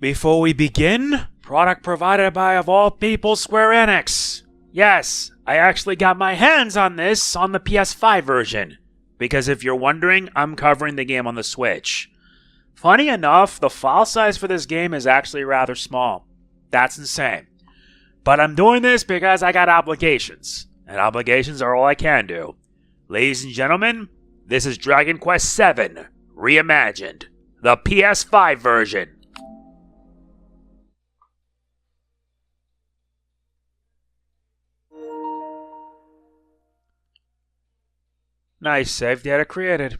Before we begin, product provided by, of all people, Square-Enix. Yes, I actually got my hands on this on the PS5 version, because if you're wondering, I'm covering the game on the Switch. Funny enough, the file size for this game is actually rather small. That's insane. But I'm doing this because I got obligations, and obligations are all I can do. Ladies and gentlemen, this is Dragon Quest VII Reimagined, the PS5 version. Nice, save data created.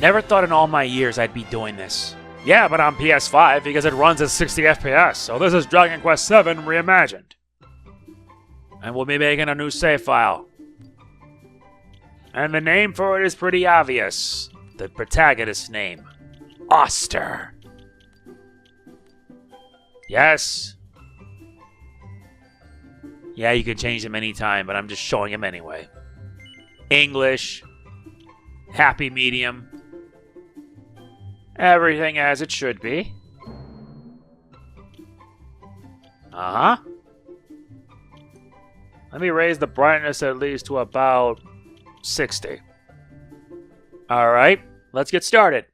Never thought in all my years I'd be doing this. Yeah, but on PS5 because it runs at 60 FPS, so this is Dragon Quest VII Reimagined. And we'll be making a new save file. And the name for it is pretty obvious. The protagonist's name. Oster. Yes. Yeah, you can change him anytime, but I'm just showing him anyway. English. Happy medium. Everything as it should be. Uh-huh. Let me raise the brightness at least to about 60. Alright, let's get started.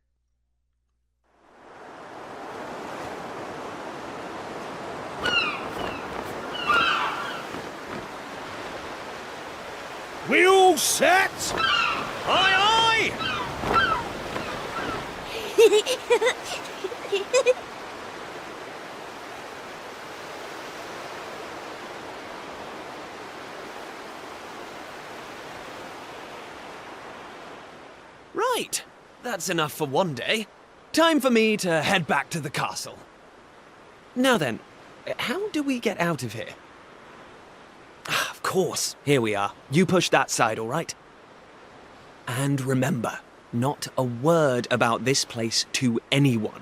We all set? Aye, aye! Right, that's enough for one day. Time for me to head back to the castle. Now then, how do we get out of here? Ah, of course, here we are. You push that side, all right? And remember, not a word about this place to anyone.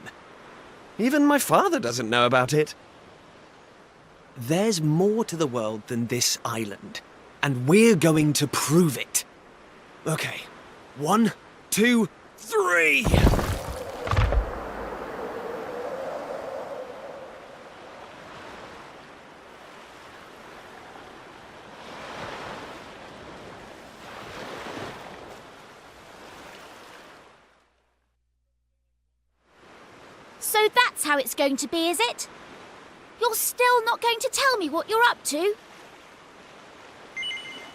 Even my father doesn't know about it. There's more to the world than this island, and we're going to prove it. Okay, 1, 2, 3! So that's how it's going to be, is it? You're still not going to tell me what you're up to?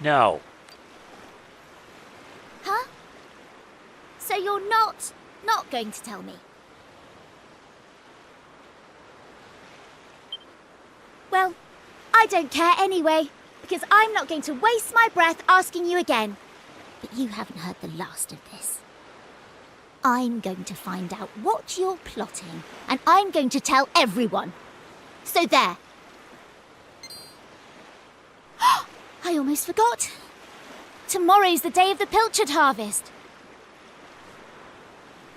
No. Huh? So you're not going to tell me? Well, I don't care anyway, because I'm not going to waste my breath asking you again. But you haven't heard the last of this. I'm going to find out what you're plotting, and I'm going to tell everyone. So there. I almost forgot. Tomorrow's the day of the pilchard harvest.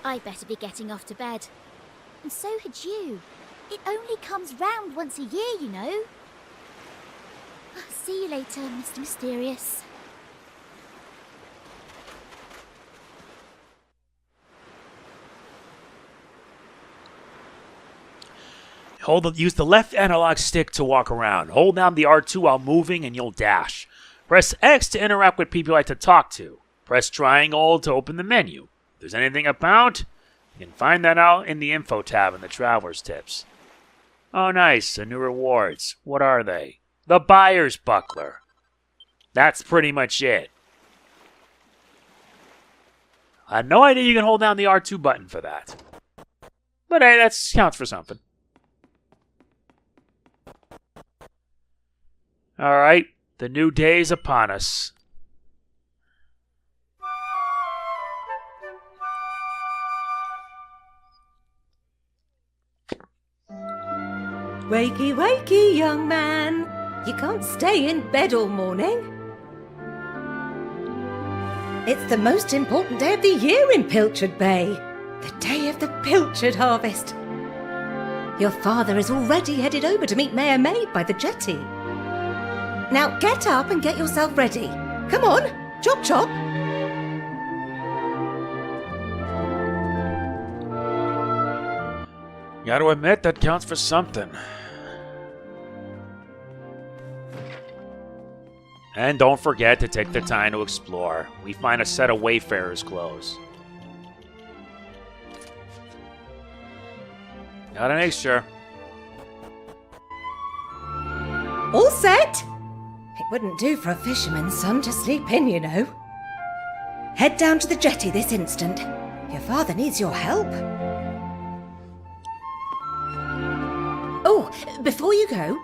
I better be getting off to bed. And so had you. It only comes round once a year, you know. See you later, Mr. Mysterious. Use the left analog stick to walk around. Hold down the R2 while moving and you'll dash. Press X to interact with people you like to talk to. Press triangle to open the menu. If there's anything about, you can find that out in the info tab in the Traveler's Tips. Oh nice, some new rewards. What are they? The Buyer's Buckler. That's pretty much it. I had no idea you can hold down the R2 button for that. But hey, that counts for something. Alright, the new day is upon us. Wakey, wakey, young man. You can't stay in bed all morning. It's the most important day of the year in Pilchard Bay. The day of the pilchard harvest. Your father is already headed over to meet Mayor Maid by the jetty. Now get up and get yourself ready. Come on, chop chop. Gotta admit, that counts for something. And don't forget to take the time to explore. We find a set of Wayfarer's clothes. Gotta make sure. All set? It wouldn't do for a fisherman's son to sleep in, you know. Head down to the jetty this instant. Your father needs your help. Oh, before you go...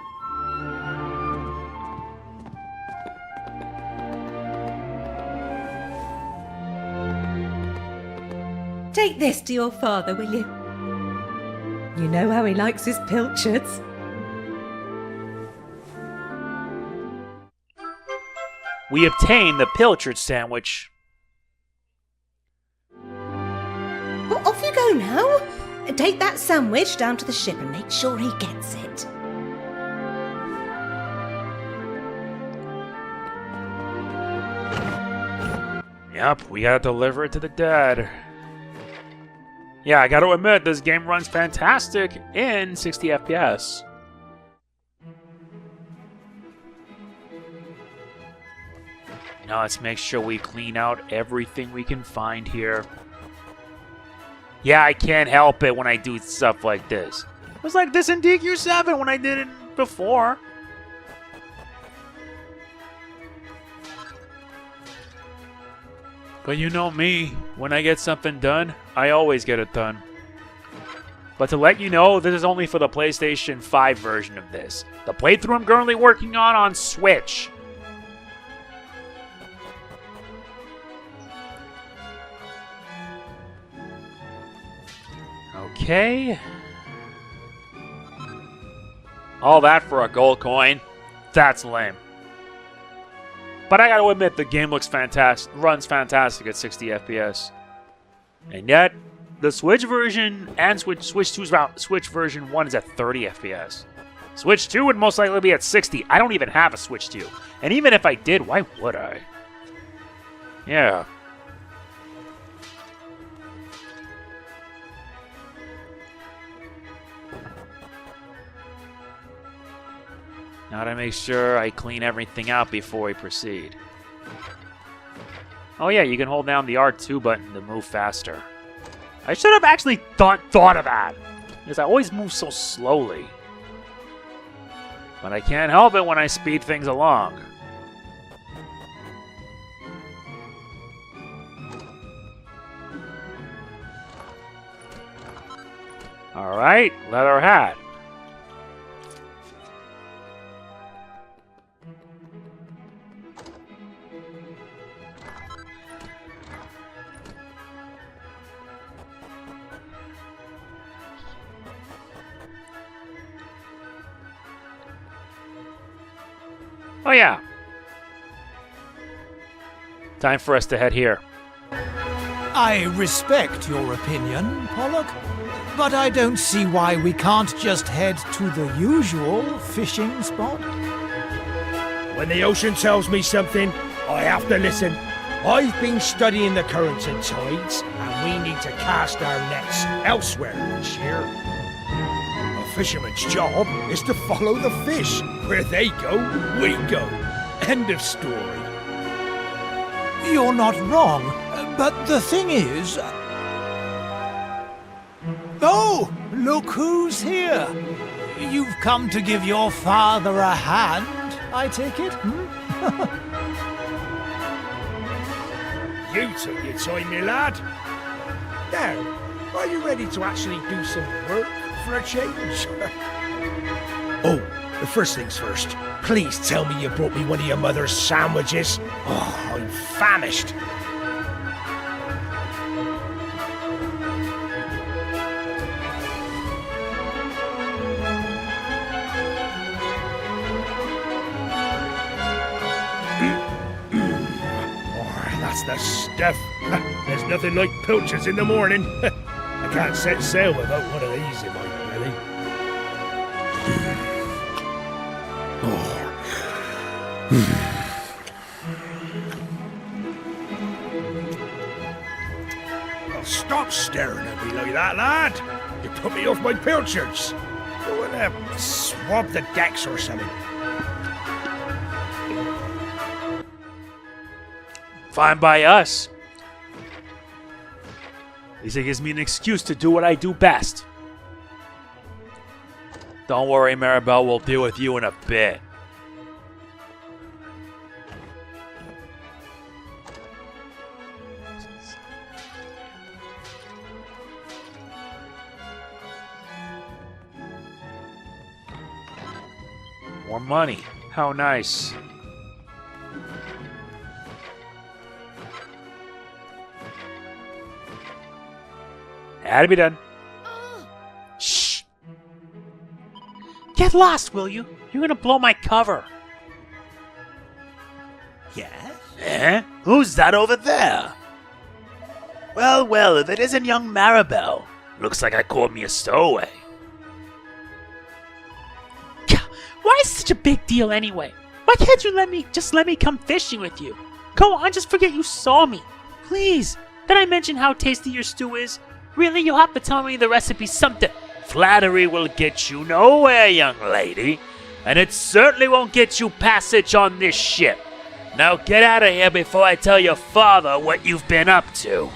take this to your father, will you? You know how he likes his pilchards. We obtain the pilchard sandwich. Well, off you go now. Take that sandwich down to the ship and make sure he gets it. Yep, we gotta deliver it to the dad. Yeah, I gotta admit, this game runs fantastic in 60 FPS. Now let's make sure we clean out everything we can find here. Yeah, I can't help it when I do stuff like this. It was like this in DQ7 when I did it before. But you know me, when I get something done, I always get it done. But to let you know, this is only for the PlayStation 5 version of this. The playthrough I'm currently working on Switch. Okay. All that for a gold coin? That's lame. But I gotta admit, the game looks fantastic, runs fantastic at 60 FPS. And yet, the Switch version and Switch 2's Switch version 1 is at 30 FPS. Switch 2 would most likely be at 60. I don't even have a Switch 2. And even if I did, why would I? Yeah. Now to make sure I clean everything out before we proceed. Oh yeah, you can hold down the R2 button to move faster. I should have actually thought of that. Because I always move so slowly. But I can't help it when I speed things along. Alright, leather hat. Oh yeah. Time for us to head here. I respect your opinion, Pollock, but I don't see why we can't just head to the usual fishing spot. When the ocean tells me something, I have to listen. I've been studying the currents and tides, and we need to cast our nets elsewhere this year. A fisherman's job is to follow the fish. Where they go, we go. End of story. You're not wrong, but the thing is... Oh, look who's here. You've come to give your father a hand, I take it? You took your time, my lad. Now, are you ready to actually do some work for a change? Oh, the first things first. Please tell me you brought me one of your mother's sandwiches. Oh, I'm famished. That's the stuff. There's nothing like pilchards in the morning. I can't set sail without one of these in my belly. Oh, stop staring at me like that, lad. You put me off my pilchards. Go and swab the decks or something. Fine by us. At least it gives me an excuse to do what I do best. Don't worry, Maribel, we'll deal with you in a bit. More money. How nice. Had to be done. Shh! Get lost, will you? You're gonna blow my cover. Yes? Eh? Who's that over there? Well, well, if it isn't young Maribel. Looks like I called me a stowaway. Why is it such a big deal anyway? Why can't you just let me come fishing with you? Go on, just forget you saw me. Please. Did I mention how tasty your stew is? Really, you'll have to tell me the recipe sometime. Flattery will get you nowhere, young lady. And it certainly won't get you passage on this ship. Now get out of here before I tell your father what you've been up to.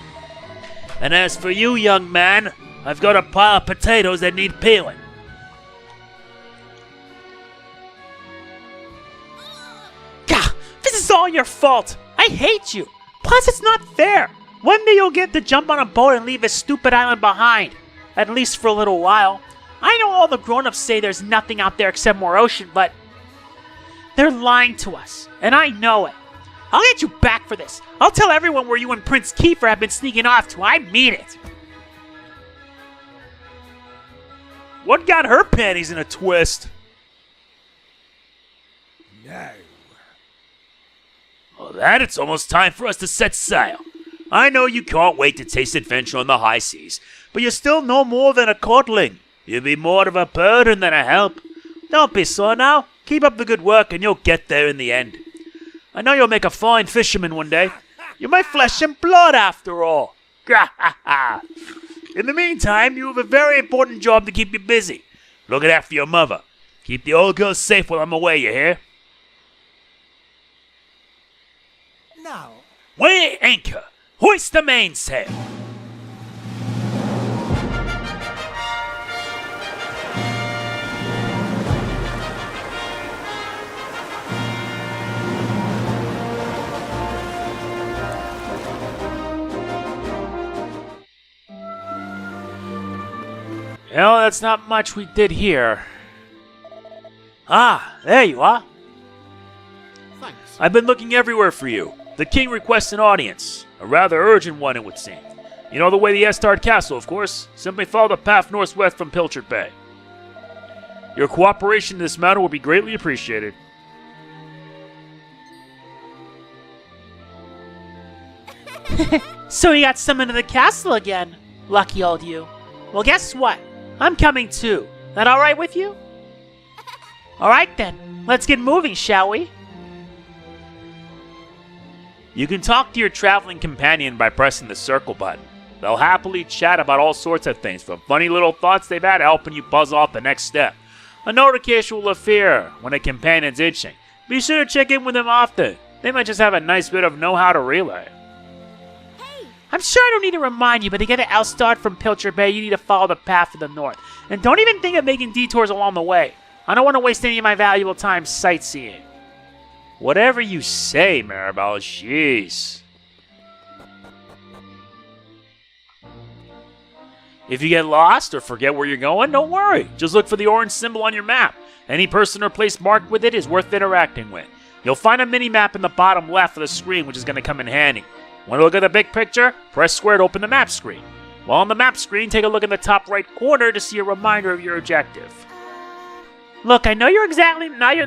And as for you, young man, I've got a pile of potatoes that need peeling. Gah! This is all your fault. I hate you. Plus, it's not fair. One day you'll get to jump on a boat and leave this stupid island behind. At least for a little while. I know all the grown-ups say there's nothing out there except more ocean, but... they're lying to us, and I know it. I'll get you back for this. I'll tell everyone where you and Prince Kiefer have been sneaking off to. I mean it. What got her panties in a twist? No. Well, that it's almost time for us to set sail. I know you can't wait to taste adventure on the high seas, but you're still no more than a coddling. You'll be more of a burden than a help. Don't be sore now. Keep up the good work and you'll get there in the end. I know you'll make a fine fisherman one day. You're my flesh and blood after all. In the meantime, you have a very important job to keep you busy. Looking after your mother. Keep the old girl safe while I'm away, you hear? Now. Weigh anchor. Hoist the mainsail. Well, that's not much we did here. Ah, there you are. Thanks. I've been looking everywhere for you. The king requests an audience. A rather urgent one, it would seem. You know the way to Estard Castle, of course. Simply follow the path northwest from Pilchard Bay. Your cooperation in this matter will be greatly appreciated. So you got summoned to the castle again. Lucky old you. Well, guess what? I'm coming too. That alright with you? Alright then, let's get moving, shall we? You can talk to your traveling companion by pressing the circle button. They'll happily chat about all sorts of things, from funny little thoughts they've had helping you buzz off the next step. A notification will appear when a companion's itching. Be sure to check in with them often. They might just have a nice bit of know-how to relay. I'm sure I don't need to remind you, but to get to Elstad from Pilchard Bay, you need to follow the path to the north. And don't even think of making detours along the way. I don't want to waste any of my valuable time sightseeing. Whatever you say, Maribel, jeez. If you get lost or forget where you're going, don't worry. Just look for the orange symbol on your map. Any person or place marked with it is worth interacting with. You'll find a mini-map in the bottom left of the screen, which is going to come in handy. Want to look at the big picture? Press square to open the map screen. While on the map screen, take a look in the top right corner to see a reminder of your objective. Look, I know you're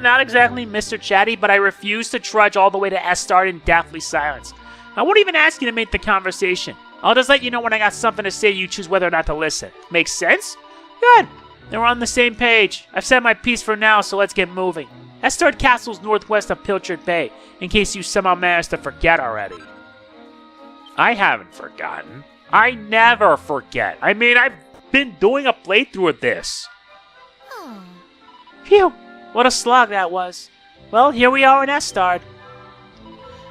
not exactly Mr. Chatty, but I refuse to trudge all the way to Estard in deathly silence. I won't even ask you to make the conversation. I'll just let you know when I got something to say. You choose whether or not to listen. Makes sense? Good. Then we're on the same page. I've said my piece for now, so let's get moving. Estard Castle's northwest of Pilchard Bay, in case you somehow managed to forget already. I haven't forgotten. I never forget. I mean, I've been doing a playthrough of this. Phew, what a slog that was. Well, here we are in Estard.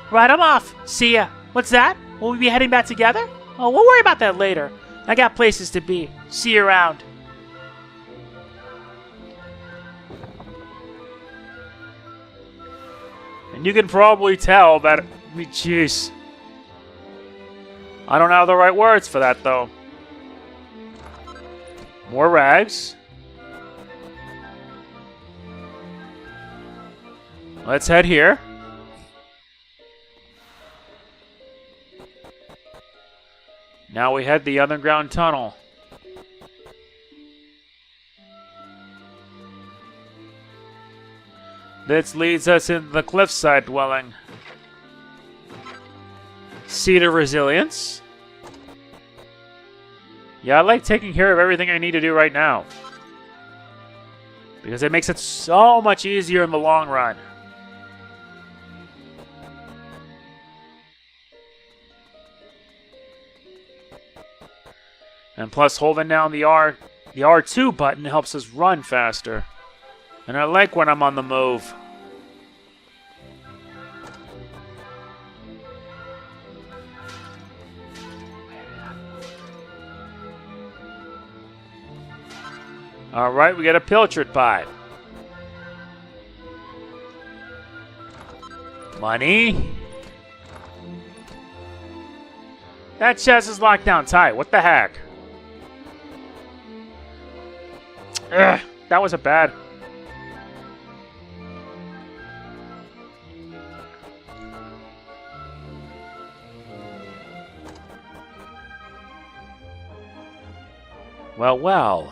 Right, I'm off. See ya. What's that? Will we be heading back together? Oh, we'll worry about that later. I got places to be. See you around. And you can probably tell that... I mean, jeez. I don't have the right words for that, though. More rags. Let's head here. Now we head the underground tunnel. This leads us into the cliffside dwelling. Seat of Resilience. Yeah, I like taking care of everything I need to do right now, because it makes it so much easier in the long run. And plus, holding down the R2 button helps us run faster. And I like when I'm on the move. Alright, we got a Pilchard pipe. Money. That chest is locked down tight. What the heck? Ugh, that was a bad. Well, well.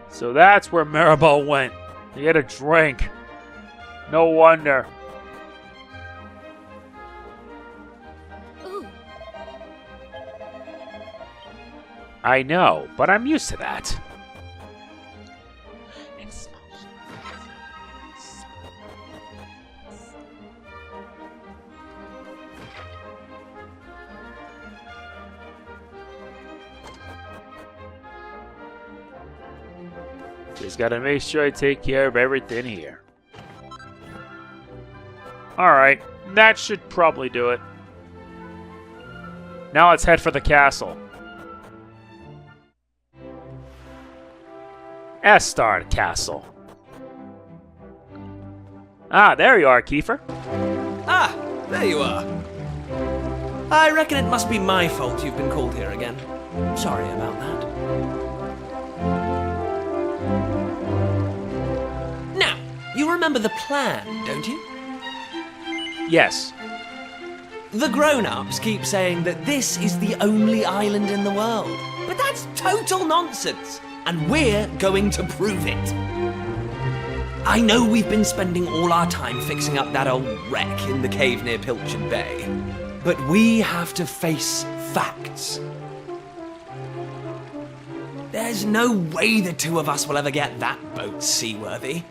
So that's where Maribel went. To get a drink. No wonder. I know, but I'm used to that. Just gotta make sure I take care of everything here. Alright, that should probably do it. Now let's head for the castle. Estard Castle. Ah, there you are, Kiefer. Ah, there you are. I reckon it must be my fault you've been called here again. Sorry about that. Now, you remember the plan, don't you? Yes. The grown-ups keep saying that this is the only island in the world. But that's total nonsense, and we're going to prove it. I know we've been spending all our time fixing up that old wreck in the cave near Pilchard Bay, but we have to face facts. There's no way the two of us will ever get that boat seaworthy.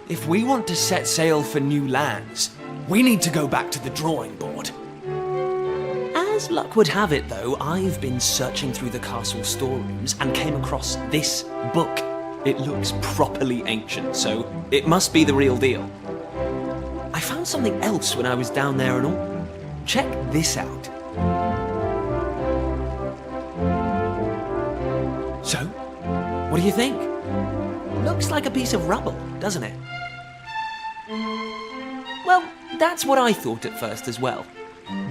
If we want to set sail for new lands, we need to go back to the drawing board. As luck would have it, though, I've been searching through the castle storerooms and came across this book. It looks properly ancient, so it must be the real deal. I found something else when I was down there and all. Check this out. So, what do you think? Looks like a piece of rubble, doesn't it? Well, that's what I thought at first as well.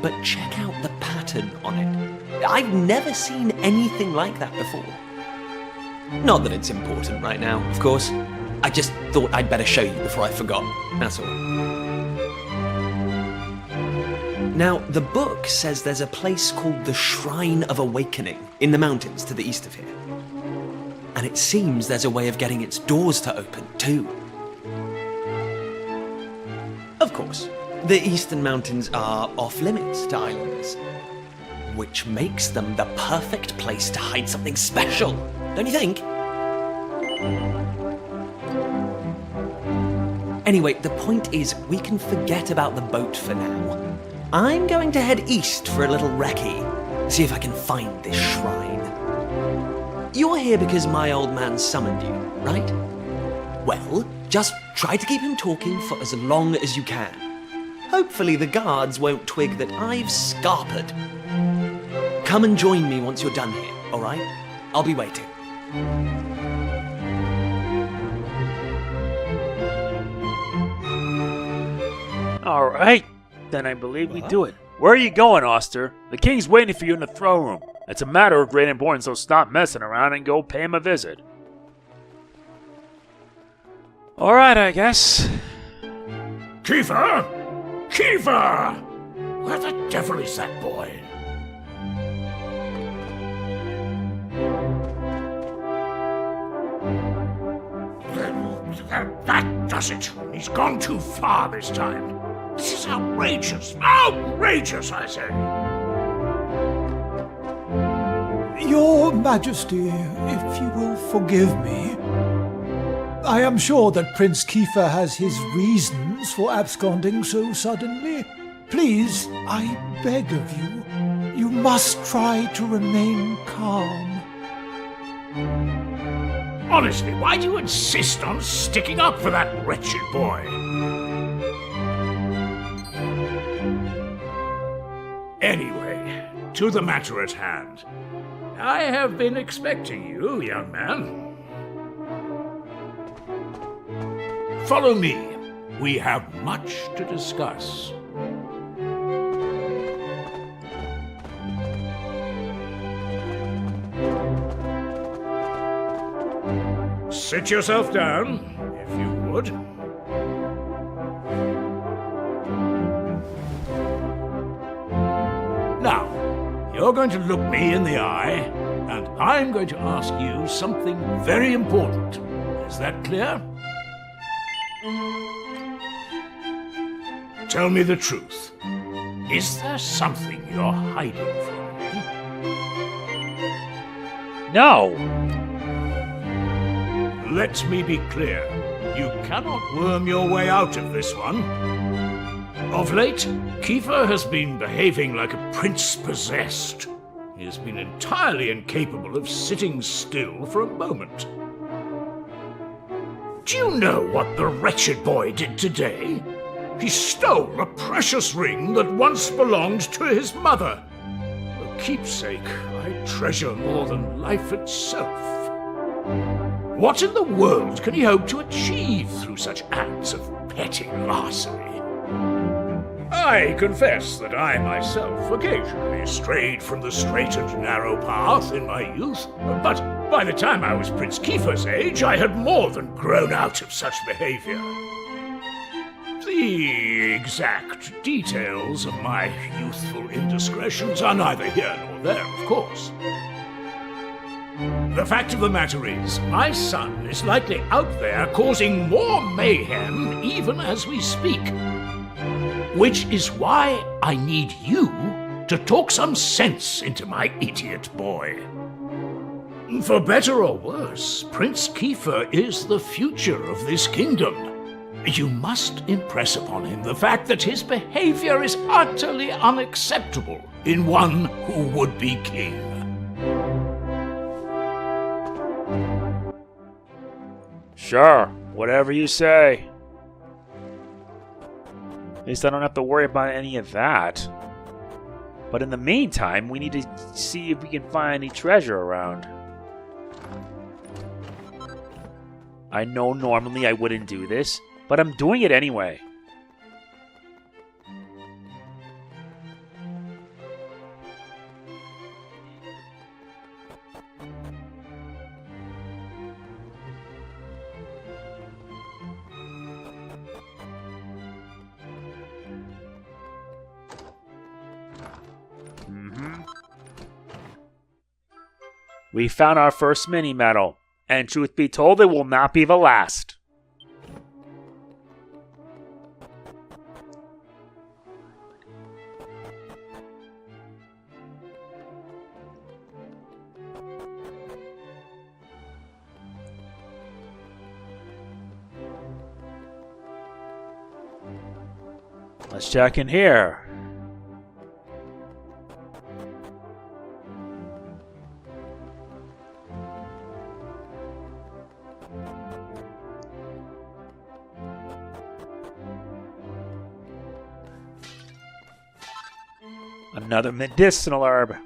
But check out the pattern on it. I've never seen anything like that before. Not that it's important right now, of course. I just thought I'd better show you before I forgot, that's all. Now, the book says there's a place called the Shrine of Awakening in the mountains to the east of here. And it seems there's a way of getting its doors to open, too. Of course, the eastern mountains are off-limits to islanders, which makes them the perfect place to hide something special, don't you think? Anyway, the point is, we can forget about the boat for now. I'm going to head east for a little recce, see if I can find this shrine. You're here because my old man summoned you, right? Well, just try to keep him talking for as long as you can. Hopefully the guards won't twig that I've scarpered. Come and join me once you're done here, all right? I'll be waiting. All right, then I believe we do it. Where are you going, Oster? The king's waiting for you in the throne room. It's a matter of great importance, so stop messing around and go pay him a visit. All right, I guess. Kiefer! Kiefer! Where the devil is that boy? That does it. He's gone too far this time. This is outrageous. Outrageous, I say. Your Majesty, if you will forgive me, I am sure that Prince Kiefer has his reasons for absconding so suddenly. Please, I beg of you, you must try to remain calm. Honestly, why do you insist on sticking up for that wretched boy? Anyway, to the matter at hand. I have been expecting you, young man. Follow me. We have much to discuss. Sit yourself down, if you would. Now, you're going to look me in the eye, and I'm going to ask you something very important. Is that clear? Tell me the truth. Is there something you're hiding from me? No. Let me be clear. You cannot worm your way out of this one. Of late, Kiefer has been behaving like a prince possessed. He has been entirely incapable of sitting still for a moment. Do you know what the wretched boy did today? He stole a precious ring that once belonged to his mother. A keepsake I treasure more than life itself. What in the world can he hope to achieve through such acts of petty larceny? I confess that I myself occasionally strayed from the straight and narrow path in my youth, but by the time I was Prince Kiefer's age, I had more than grown out of such behavior. The exact details of my youthful indiscretions are neither here nor there, of course. The fact of the matter is, my son is likely out there causing more mayhem even as we speak. Which is why I need you to talk some sense into my idiot boy. For better or worse, Prince Kiefer is the future of this kingdom. You must impress upon him the fact that his behavior is utterly unacceptable in one who would be king. Sure, whatever you say. At least I don't have to worry about any of that. But in the meantime, we need to see if we can find any treasure around. I know normally I wouldn't do this, but I'm doing it anyway. We found our first mini-medal, and truth be told, it will not be the last. Let's check in here. Another medicinal herb.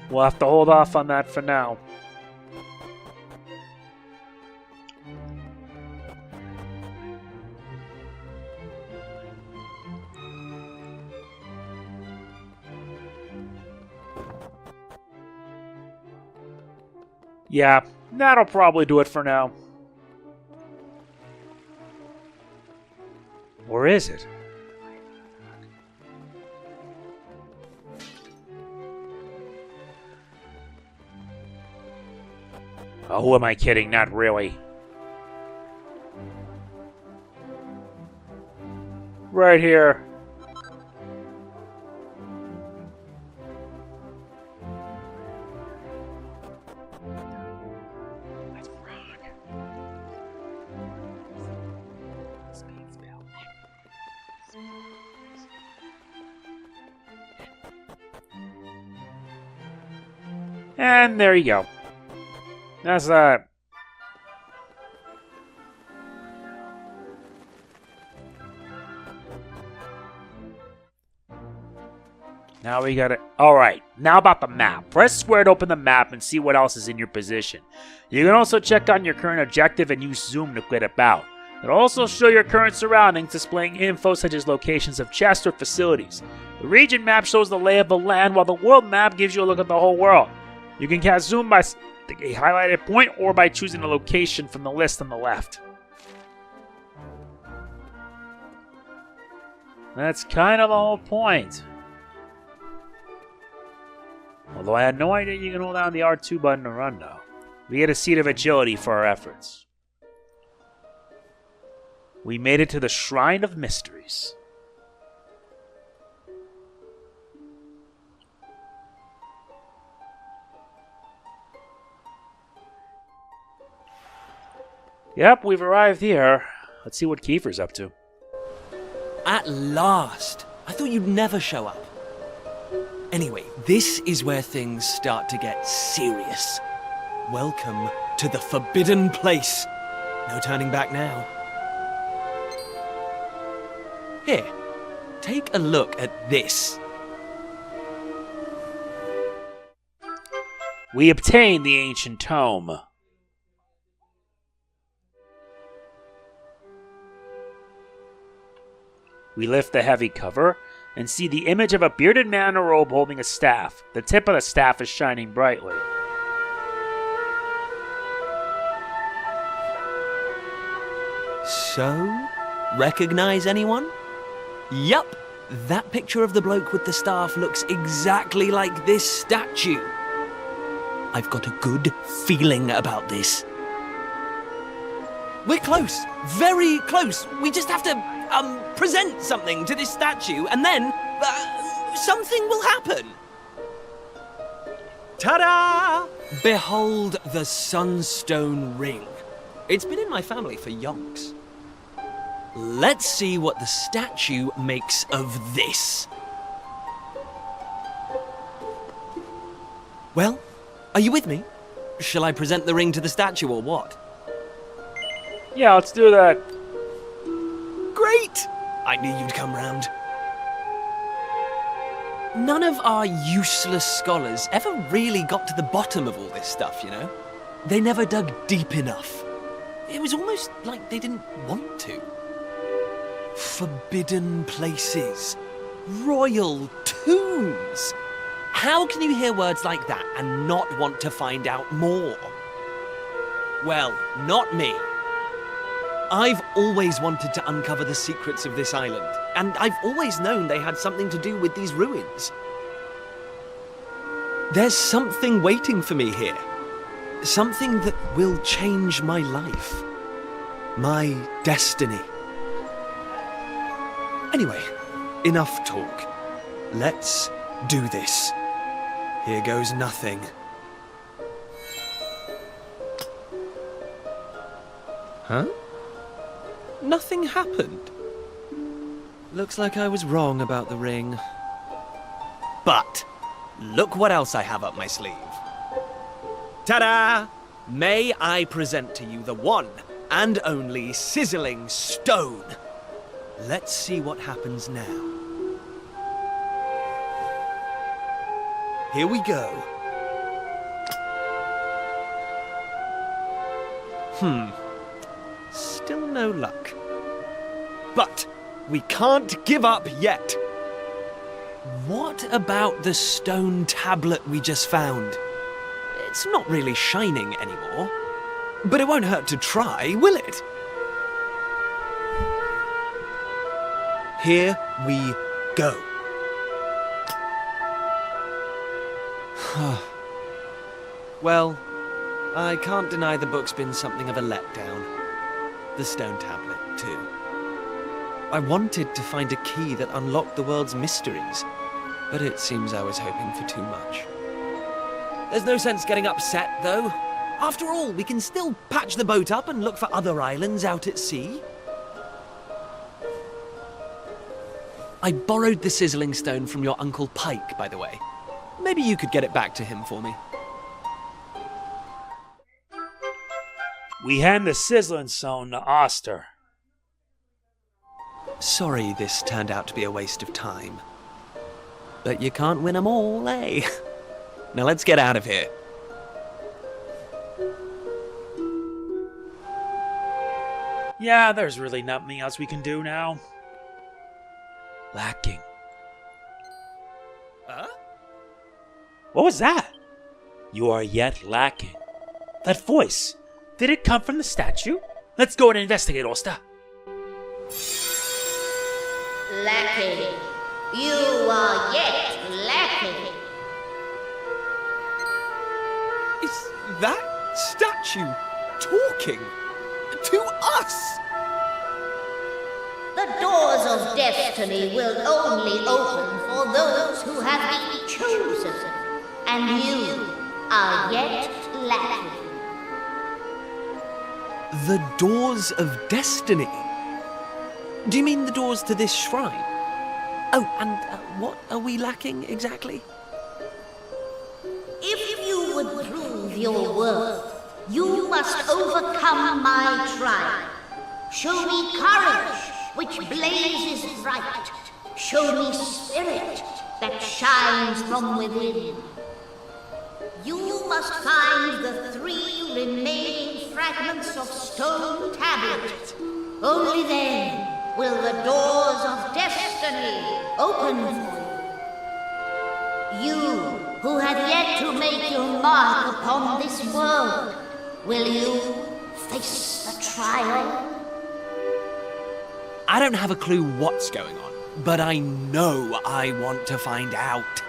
We'll have to hold off on that for now. Yeah, that'll probably do it for now. Or is it? Oh, who am I kidding? Not really. Right here. And there you go. That's that. Now we got it. Alright, now about the map. Press square to open the map and see what else is in your position. You can also check on your current objective and use zoom to get about. It'll also show your current surroundings, displaying info such as locations of chests or facilities. The region map shows the lay of the land, while the world map gives you a look at the whole world. You can cast zoom by a highlighted point or by choosing a location from the list on the left. That's kind of the whole point. Although I had no idea you can hold down the R2 button to run, though. We get a seat of agility for our efforts. We made it to the Shrine of Mysteries. Yep, we've arrived here. Let's see what Kiefer's up to. At last! I thought you'd never show up. Anyway, this is where things start to get serious. Welcome to the Forbidden Place. No turning back now. Here, take a look at this. We obtain the ancient tome. We lift the heavy cover and see the image of a bearded man in a robe holding a staff. The tip of the staff is shining brightly. So, recognize anyone? Yup, that picture of the bloke with the staff looks exactly like this statue. I've got a good feeling about this. We're close, very close. We just have to, present something to this statue and then, something will happen. Ta-da! Behold the Sunstone Ring. It's been in my family for yonks. Let's see what the statue makes of this. Well, are you with me? Shall I present the ring to the statue or what? Yeah, let's do that. Great! I knew you'd come round. None of our useless scholars ever really got to the bottom of all this stuff, you know? They never dug deep enough. It was almost like they didn't want to. Forbidden places. Royal tombs. How can you hear words like that and not want to find out more? Well, not me. I've always wanted to uncover the secrets of this island, and I've always known they had something to do with these ruins. There's something waiting for me here. Something that will change my life. My destiny. Anyway, enough talk. Let's do this. Here goes nothing. Huh? Nothing happened. Looks like I was wrong about the ring. But look what else I have up my sleeve. Ta-da! May I present to you the one and only sizzling stone. Let's see what happens now. Here we go. Still no luck. But we can't give up yet. What about the stone tablet we just found? It's not really shining anymore. But it won't hurt to try, will it? Here we go. Well, I can't deny the book's been something of a letdown. The stone tablet, too. I wanted to find a key that unlocked the world's mysteries, but it seems I was hoping for too much. There's no sense getting upset, though. After all, we can still patch the boat up and look for other islands out at sea. I borrowed the sizzling stone from your Uncle Pike, by the way. Maybe you could get it back to him for me. We hand the sizzling stone to Oster. Sorry this turned out to be a waste of time. But you can't win 'em all, eh? Now let's get out of here. Yeah, there's really nothing else we can do now. Lacking. Huh? What was that? You are yet lacking. That voice. Did it come from the statue? Let's go and investigate, Oster. Lacking. You are yet lacking. Is that statue talking to us? The doors of destiny will only open for those who have been chosen, and you are yet lacking. The doors of destiny? Do you mean the doors to this shrine? Oh, and what are we lacking exactly? If you would prove your worth, you must overcome my trial. Show me courage, which blazes bright. Show me spirit that shines from within. You must find the 3 remaining fragments of stone tablet. Only then will the doors of destiny destiny open for you. You who have yet to make your mark upon this world, will you face the trial? I don't have a clue what's going on, but I know I want to find out.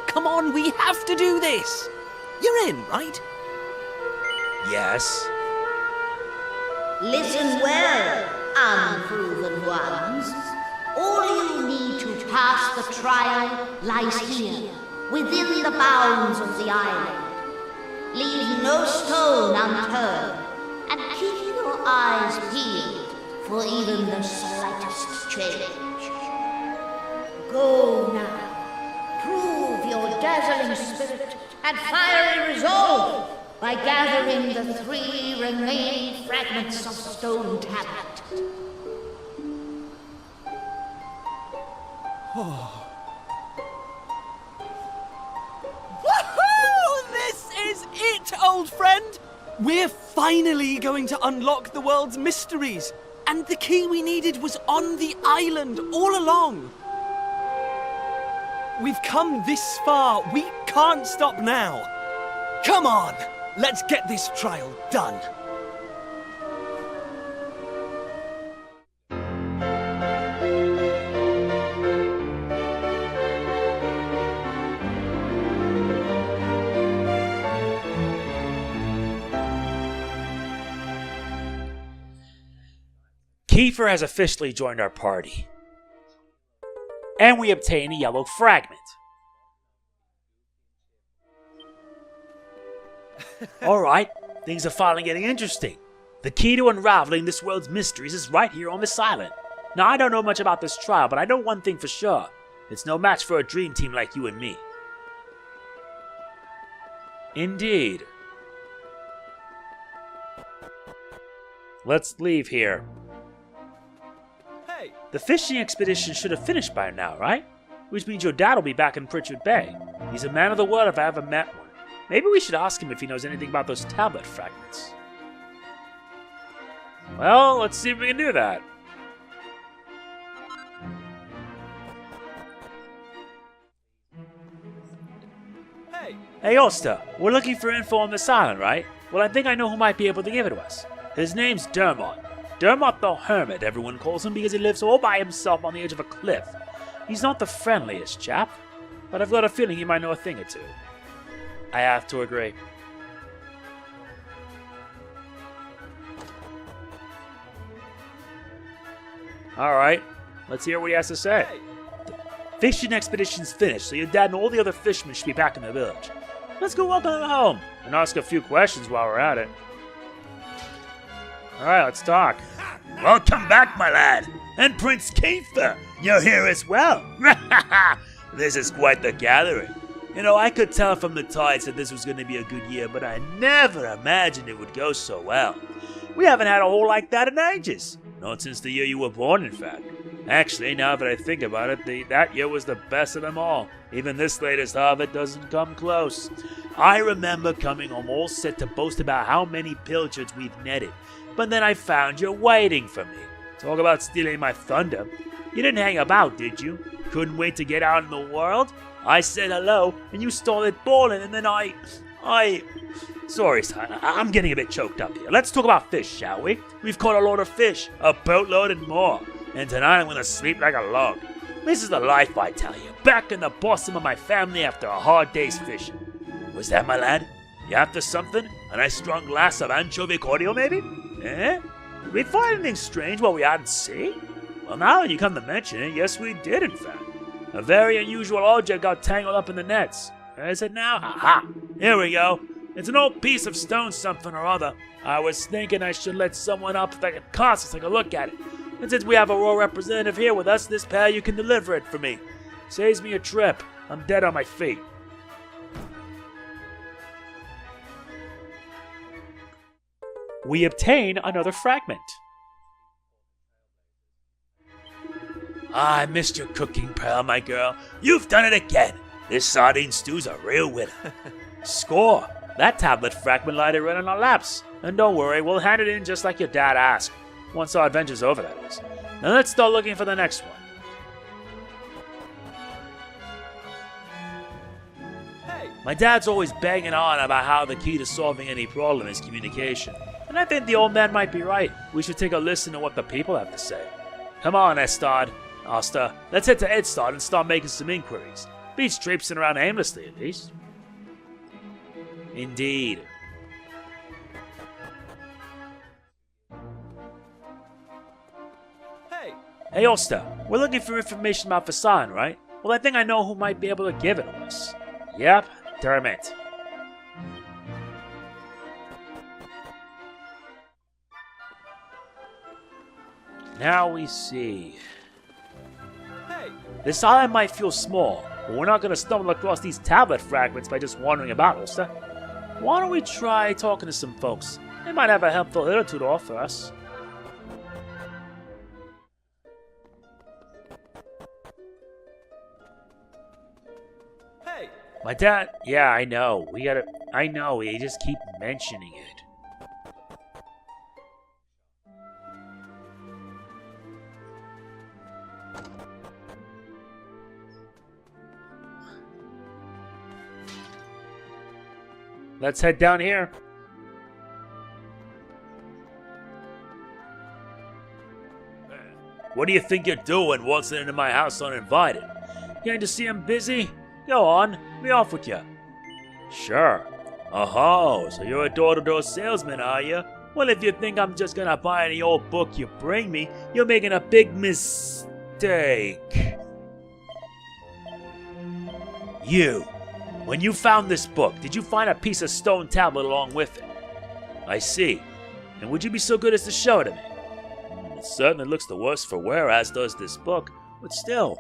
Come on, we have to do this. You're in, right? Yes. Listen well, unproven ones. All you need to pass the trial lies here, within the bounds of the island. Leave no stone unturned, and keep your eyes peeled for even the slightest change. Go now. Prove your dazzling spirit and fiery resolve by gathering the 3 remaining fragments of stone tablet. Woohoo! This is it, old friend! We're finally going to unlock the world's mysteries, and the key we needed was on the island all along. We've come this far, we can't stop now. Come on, let's get this trial done. Kiefer has officially joined our party. And we obtain a yellow fragment. Alright, things are finally getting interesting. The key to unraveling this world's mysteries is right here on this island. Now, I don't know much about this trial, but I know one thing for sure. It's no match for a dream team like you and me. Indeed. Let's leave here. Hey, The fishing expedition should have finished by now, right? Which means your dad will be back in Pritchard Bay. He's a man of the world if I ever met one. Maybe we should ask him if he knows anything about those tablet fragments. Well, let's see if we can do that. Hey, Ulster, we're looking for info on this island, right? Well, I think I know who might be able to give it to us. His name's Dermot. Dermot the Hermit, everyone calls him, because he lives all by himself on the edge of a cliff. He's not the friendliest chap, but I've got a feeling he might know a thing or two. I have to agree. Alright, let's hear what he has to say. The fishing expedition's finished, so your dad and all the other fishermen should be back in the village. Let's go welcome him home, and ask a few questions while we're at it. Alright, let's talk. Welcome back, my lad. And Prince Kiefer, you're here as well. This is quite the gathering. You know, I could tell from the tides that this was going to be a good year, but I never imagined it would go so well. We haven't had a haul like that in ages. Not since the year you were born, in fact. Actually, now that I think about it, that year was the best of them all. Even this latest harvest doesn't come close. I remember coming home all set to boast about how many pilchards we've netted. But then I found you waiting for me. Talk about stealing my thunder. You didn't hang about, did you? Couldn't wait to get out in the world? I said hello, and you started bawling, and then Sorry, son, I'm getting a bit choked up here. Let's talk about fish, shall we? We've caught a lot of fish, a boatload and more. And tonight I'm gonna sleep like a log. This is the life, I tell you. Back in the bosom of my family after a hard day's fishing. Was that, my lad? You after something? A nice strong glass of anchovy cordial, maybe? Eh? Did we find anything strange while we out at sea? Well, now that you come to mention it, yes, we did, in fact. A very unusual object got tangled up in the nets. Is it now? Aha! Here we go. It's an old piece of stone something or other. I was thinking I should let someone up that could cost us take a look at it. And since we have a royal representative here with us, this pair, you can deliver it for me. Saves me a trip. I'm dead on my feet. We obtain another fragment. I missed your cooking, pal, my girl. You've done it again. This sardine stew's a real winner. Score! That tablet fragment lied right in our laps. And don't worry, we'll hand it in just like your dad asked. Once our adventure's over, that is. Now let's start looking for the next one. My dad's always banging on about how the key to solving any problem is communication. And I think the old man might be right. We should take a listen to what the people have to say. Come on, Asta. Let's head to Edstad and start making some inquiries. Beats traipsing around aimlessly, at least. Indeed. Hey, Osta, we're looking for information about Fasan, right? Well, I think I know who might be able to give it to us. Yep, Dermot. Now we see. This island might feel small, but we're not going to stumble across these tablet fragments by just wandering about, Osta. Why don't we try talking to some folks? They might have a helpful hit or two to offer us. My dad, yeah, I know. I know, we just keep mentioning it. Let's head down here. What do you think you're doing waltzing into my house uninvited? Going to see I'm busy? Go on, be off with you. Sure. Oh, so you're a door-to-door salesman, are you? Well, if you think I'm just gonna buy any old book you bring me, you're making a big mistake. You. When you found this book, did you find a piece of stone tablet along with it? I see. And would you be so good as to show it to me? It certainly looks the worse for wear, as does this book, but still.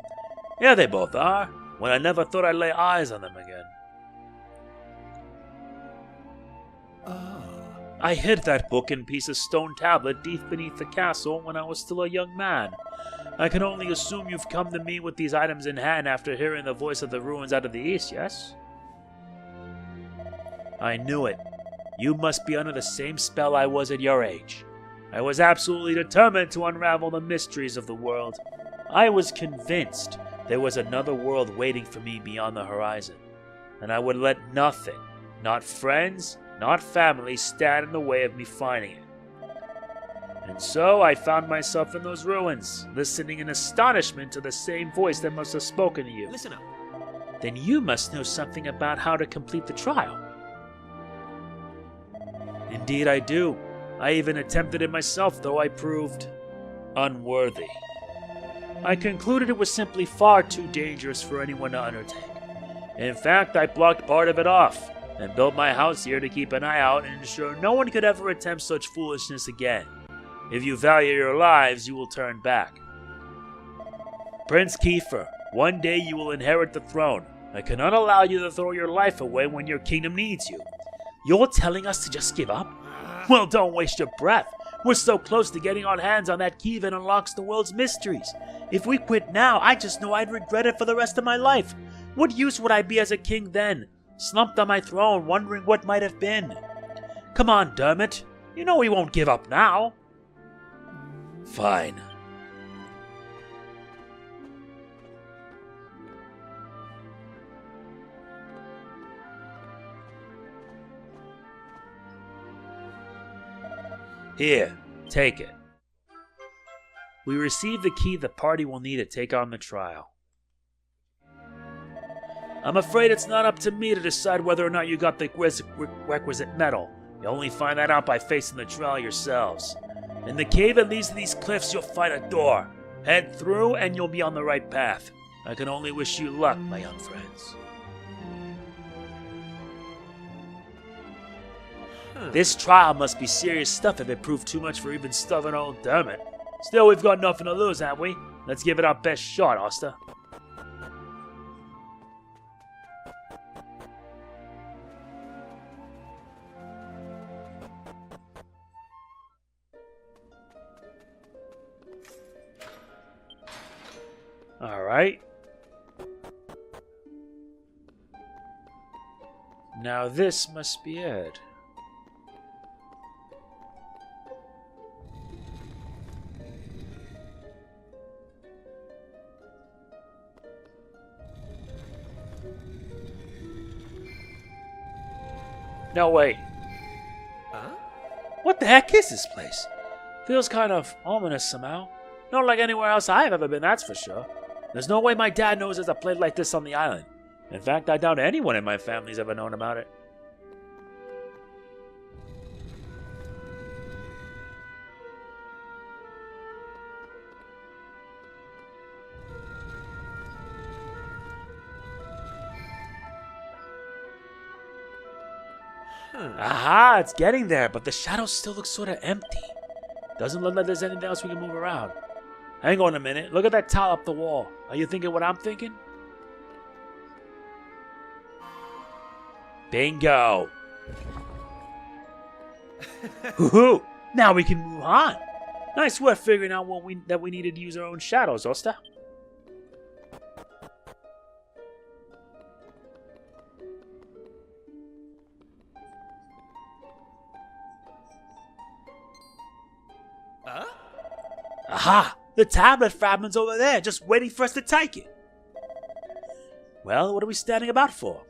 Here they both are. When I never thought I'd lay eyes on them again. I hid that book and piece of stone tablet deep beneath the castle when I was still a young man. I can only assume you've come to me with these items in hand after hearing the voice of the ruins out of the east, yes? I knew it. You must be under the same spell I was at your age. I was absolutely determined to unravel the mysteries of the world. I was convinced there was another world waiting for me beyond the horizon, and I would let nothing, not friends, not family, stand in the way of me finding it. And so I found myself in those ruins, listening in astonishment to the same voice that must have spoken to you. Listen up. Then you must know something about how to complete the trial. Indeed I do. I even attempted it myself, though I proved unworthy. I concluded it was simply far too dangerous for anyone to undertake. In fact, I blocked part of it off, and built my house here to keep an eye out and ensure no one could ever attempt such foolishness again. If you value your lives, you will turn back. Prince Kiefer, one day you will inherit the throne. I cannot allow you to throw your life away when your kingdom needs you. You're telling us to just give up? Well, don't waste your breath. We're so close to getting our hands on that key that unlocks the world's mysteries. If we quit now, I just know I'd regret it for the rest of my life. What use would I be as a king then? Slumped on my throne, wondering what might have been. Come on, Dermot. You know we won't give up now. Fine. Here, take it. We receive the key the party will need to take on the trial. I'm afraid it's not up to me to decide whether or not you got the requisite medal. You'll only find that out by facing the trial yourselves. In the cave that leads to these cliffs, you'll find a door. Head through and you'll be on the right path. I can only wish you luck, my young friends. This trial must be serious stuff if it proved too much for even stubborn old Dermot. Still, we've got nothing to lose, have we? Let's give it our best shot, Asta. Alright. Now this must be it. No, wait. Huh? What the heck is this place? Feels kind of ominous somehow. Not like anywhere else I've ever been, that's for sure. There's no way my dad knows there's a place like this on the island. In fact, I doubt anyone in my family's ever known about it. Aha, it's getting there, but the shadows still look sort of empty. Doesn't look like there's anything else we can move around. Hang on a minute, look at that tile up the wall. Are you thinking what I'm thinking? Bingo! Woohoo! Now we can move on. Nice work figuring out that we needed to use our own shadows, Osta. Aha! The tablet fragment's over there, just waiting for us to take it. Well, what are we standing about for?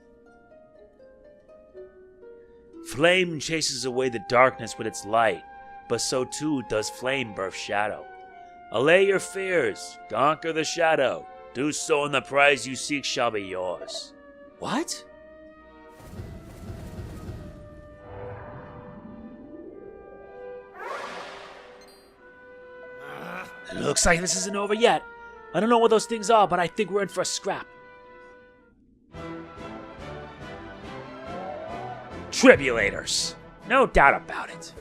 Flame chases away the darkness with its light, but so too does flame birth shadow. Allay your fears, conquer the shadow. Do so and the prize you seek shall be yours. What? Looks like this isn't over yet. I don't know what those things are, but I think we're in for a scrap. Tribulators. No doubt about it.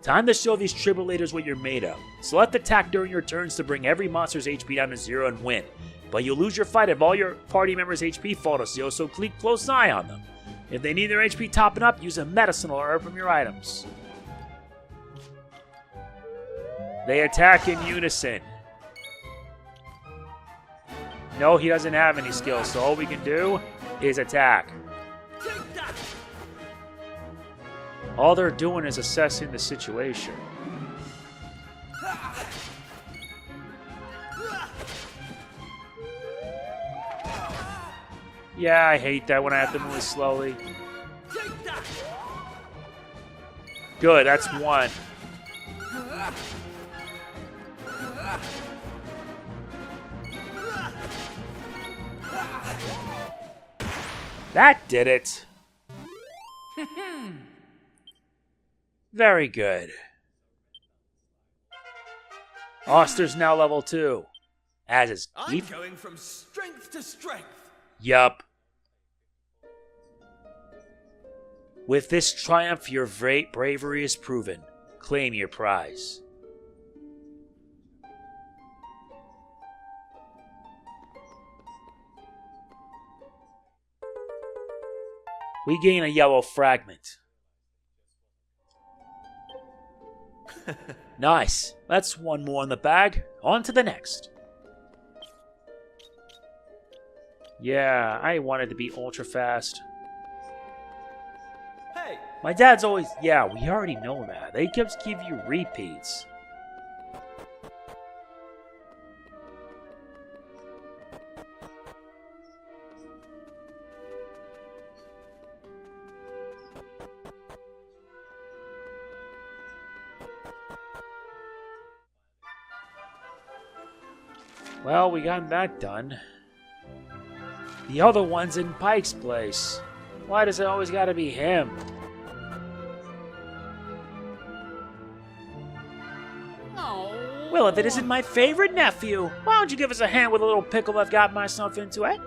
Time to show these tribulators what you're made of. Select attack during your turns to bring every monster's HP down to 0 and win. But you'll lose your fight if all your party members' HP fall to 0, so keep close eye on them. If they need their HP topping up, use a medicinal herb from your items. They attack in unison. No, he doesn't have any skills, so all we can do is attack. All they're doing is assessing the situation. Yeah, I hate that when I have to move slowly. Good, that's one. That did it. Very good. Oster's now level 2. As is I'm going from strength to strength. Yup. With this triumph, your bravery is proven. Claim your prize. We gain a yellow fragment. Nice. That's one more in the bag. On to the next. Yeah, I wanted to be ultra fast. Hey! My dad's always... Yeah, we already know that. They just give you repeats. Well, we got that done. The other one's in Pike's place. Why does it always gotta be him? Oh. Well, if it isn't my favorite nephew, why don't you give us a hand with a little pickle I've got myself into, eh?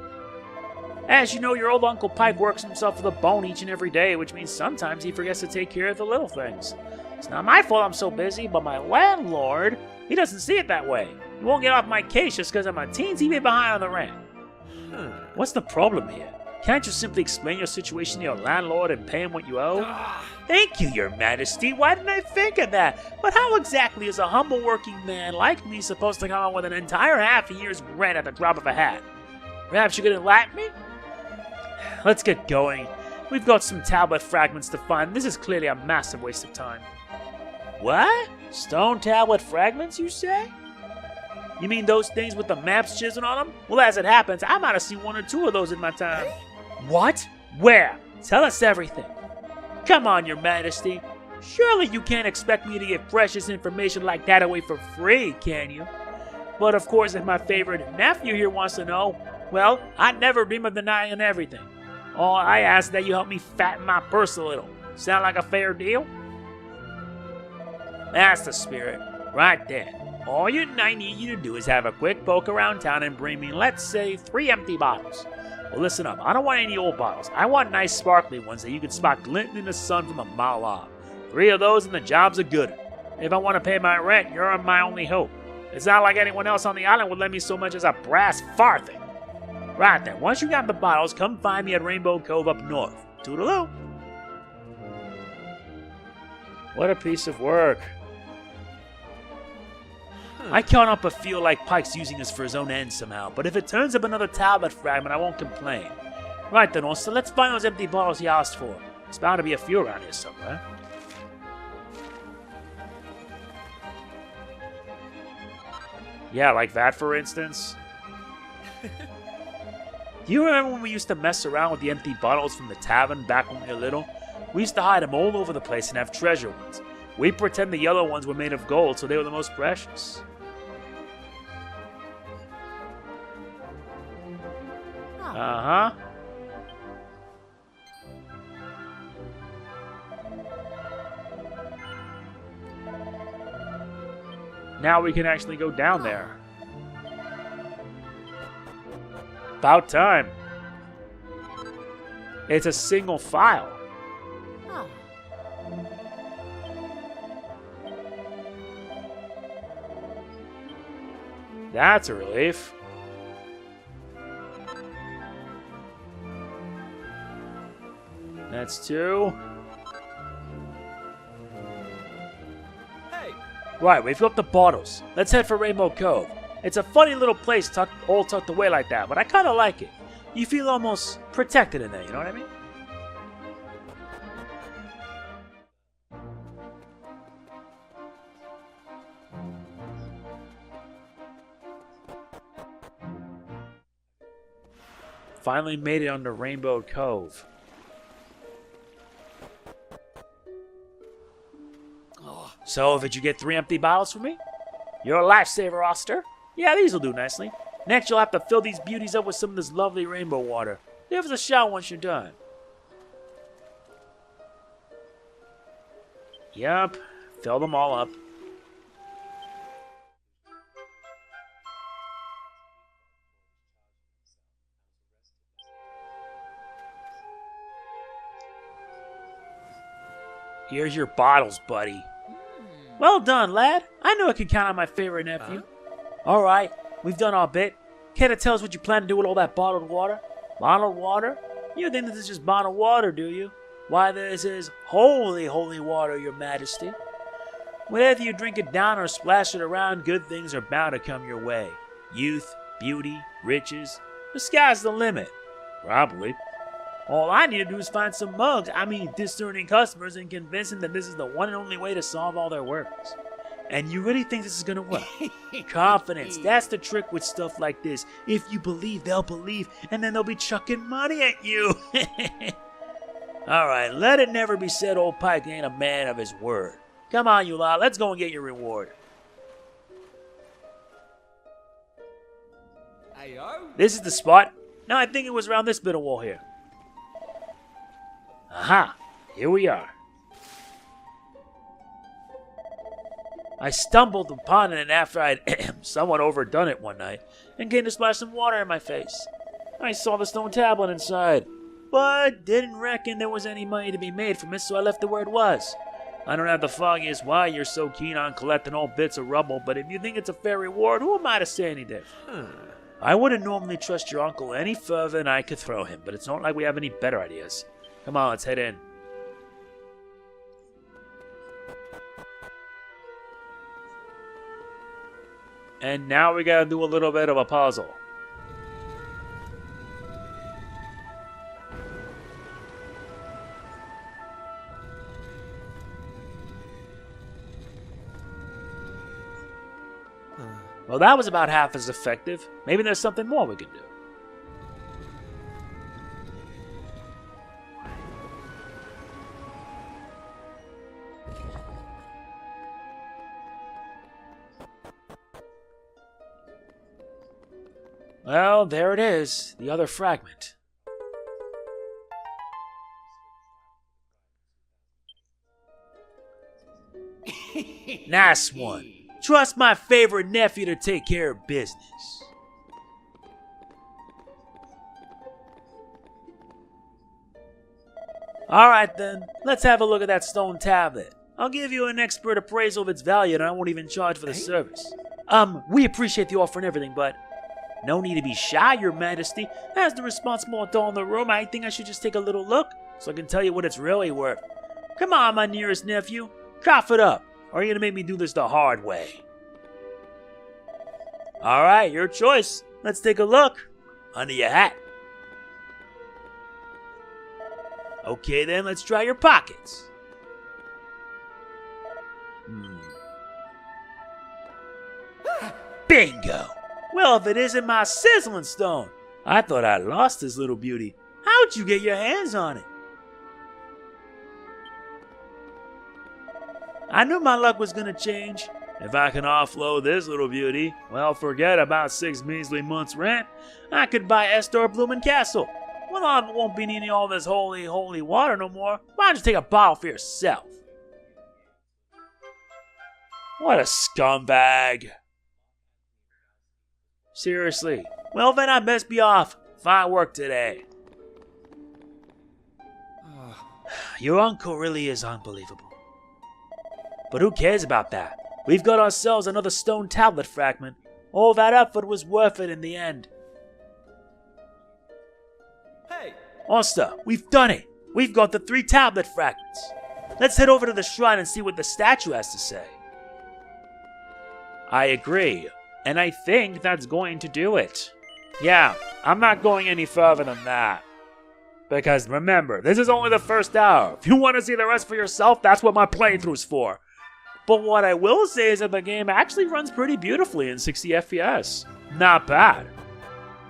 As you know, your old Uncle Pike works himself to the bone each and every day, which means sometimes he forgets to take care of the little things. It's not my fault I'm so busy, but my landlord, he doesn't see it that way. He won't get off my case just because I'm a teensy bit behind on the rent. What's the problem here? Can't you simply explain your situation to your landlord and pay him what you owe? Thank you, your majesty. Why didn't I think of that? But how exactly is a humble working man like me supposed to come up with an entire half a year's rent at the drop of a hat? Perhaps you could enlighten me? Let's get going. We've got some tablet fragments to find. This is clearly a massive waste of time. What? Stone tablet fragments, you say? You mean those things with the maps chiseled on them? Well, as it happens, I might have seen one or two of those in my time. What? Where? Tell us everything. Come on, Your Majesty. Surely you can't expect me to give precious information like that away for free, can you? But of course, if my favorite nephew here wants to know, well, I'd never dream of denying everything. All I ask is that you help me fatten my purse a little. Sound like a fair deal? That's the spirit. Right there. All I need you to do is have a quick poke around town and bring me, let's say, 3 empty bottles. Well, listen up. I don't want any old bottles. I want nice sparkly ones that you can spot glinting in the sun from a mile off. 3 of those and the job's a good one. If I want to pay my rent, you're my only hope. It's not like anyone else on the island would lend me so much as a brass farthing. Right then, once you got the bottles, come find me at Rainbow Cove up north. Toodaloo. What a piece of work. I can't help but feel like Pike's using this for his own ends somehow, but if it turns up another tablet fragment, I won't complain. Right then, also, let's find those empty bottles he asked for. There's bound to be a few around here somewhere. Yeah, like that, for instance. Do you remember when we used to mess around with the empty bottles from the tavern back when we were little? We used to hide them all over the place and have treasure ones. We pretend the yellow ones were made of gold, so they were the most precious. Uh-huh. Now we can actually go down there. About time. It's a single file. That's a relief. That's 2. Hey! Right, we filled up the bottles. Let's head for Rainbow Cove. It's a funny little place all tucked away like that, but I kind of like it. You feel almost protected in there, you know what I mean? Finally made it under Rainbow Cove. So, did you get 3 empty bottles for me? You're a lifesaver, Oster. Yeah, these will do nicely. Next, you'll have to fill these beauties up with some of this lovely rainbow water. Give us a shout once you're done. Yup, fill them all up. Here's your bottles, buddy. Well done, lad. I knew I could count on my favorite nephew. Alright, we've done our bit. Care to tell us what you plan to do with all that bottled water? Bottled water? You think this is just bottled water, do you? Why, this is holy, holy water, Your Majesty. Whether you drink it down or splash it around, good things are bound to come your way. Youth, beauty, riches. The sky's the limit. Probably. All I need to do is find some discerning customers and convince them that this is the one and only way to solve all their worries. And you really think this is gonna work? Confidence, that's the trick with stuff like this. If you believe, they'll believe, and then they'll be chucking money at you. Alright, let it never be said old Pike ain't a man of his word. Come on, you lot, let's go and get your reward. Ayo? This is the spot. No, I think it was around this bit of wall here. Aha! Here we are. I stumbled upon it after I'd somewhat overdone it one night and came to splash some water in my face. I saw the stone tablet inside, but didn't reckon there was any money to be made from it, so I left it where it was. I don't have the foggiest why you're so keen on collecting old bits of rubble, but if you think it's a fair reward, who am I to say anything? I wouldn't normally trust your uncle any further than I could throw him, but it's not like we have any better ideas. Come on, let's head in. And now we gotta do a little bit of a puzzle. Well, that was about half as effective. Maybe there's something more we can do. Well, there it is, the other fragment. Nice one. Trust my favorite nephew to take care of business. Alright then, let's have a look at that stone tablet. I'll give you an expert appraisal of its value and I won't even charge for the service. We appreciate the offer and everything, but no need to be shy, Your Majesty. As the responsible adult in the room, I think I should just take a little look so I can tell you what it's really worth. Come on, my nearest nephew, cough it up, or are you gonna make me do this the hard way? Alright, your choice. Let's take a look. Under your hat. Okay then, let's try your pockets. Bingo! Well, if it isn't my sizzling stone. I thought I lost this little beauty. How'd you get your hands on it? I knew my luck was gonna change. If I can offload this little beauty, well, forget about 6 measly months' rent. I could buy Estor Bloomin' Castle. Well, I won't be needing all this holy water no more. Why don't you take a bottle for yourself? What a scumbag. Seriously. Well, then I best be off. Fine work today. Your uncle really is unbelievable. But who cares about that? We've got ourselves another stone tablet fragment. All that effort was worth it in the end. Hey! Oster, we've done it! We've got the 3 tablet fragments. Let's head over to the shrine and see what the statue has to say. I agree, and I think that's going to do it. Yeah, I'm not going any further than that. Because remember, this is only the first hour. If you want to see the rest for yourself, that's what my playthrough's for. But what I will say is that the game actually runs pretty beautifully in 60 FPS. Not bad.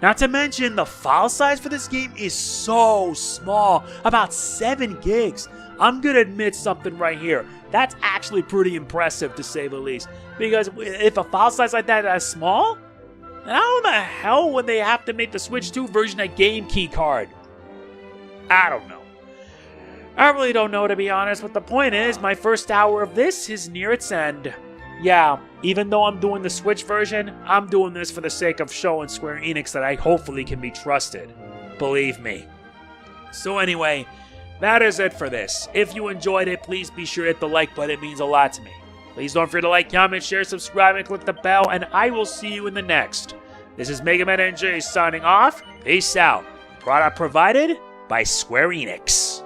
Not to mention, the file size for this game is so small, about 7 gigs. I'm gonna admit something right here. That's actually pretty impressive to say the least. Because if a file size like that is small, how the hell would they have to make the Switch 2 version a game key card? I don't know. I really don't know, to be honest, but the point is, my first hour of this is near its end. Yeah, even though I'm doing the Switch version, I'm doing this for the sake of showing Square-Enix that I hopefully can be trusted. Believe me. So anyway, that is it for this. If you enjoyed it, please be sure to hit the like button, it means a lot to me. Please don't forget to like, comment, share, subscribe, and click the bell, and I will see you in the next. This is MegamanNG signing off. Peace out. Product provided by Square-Enix.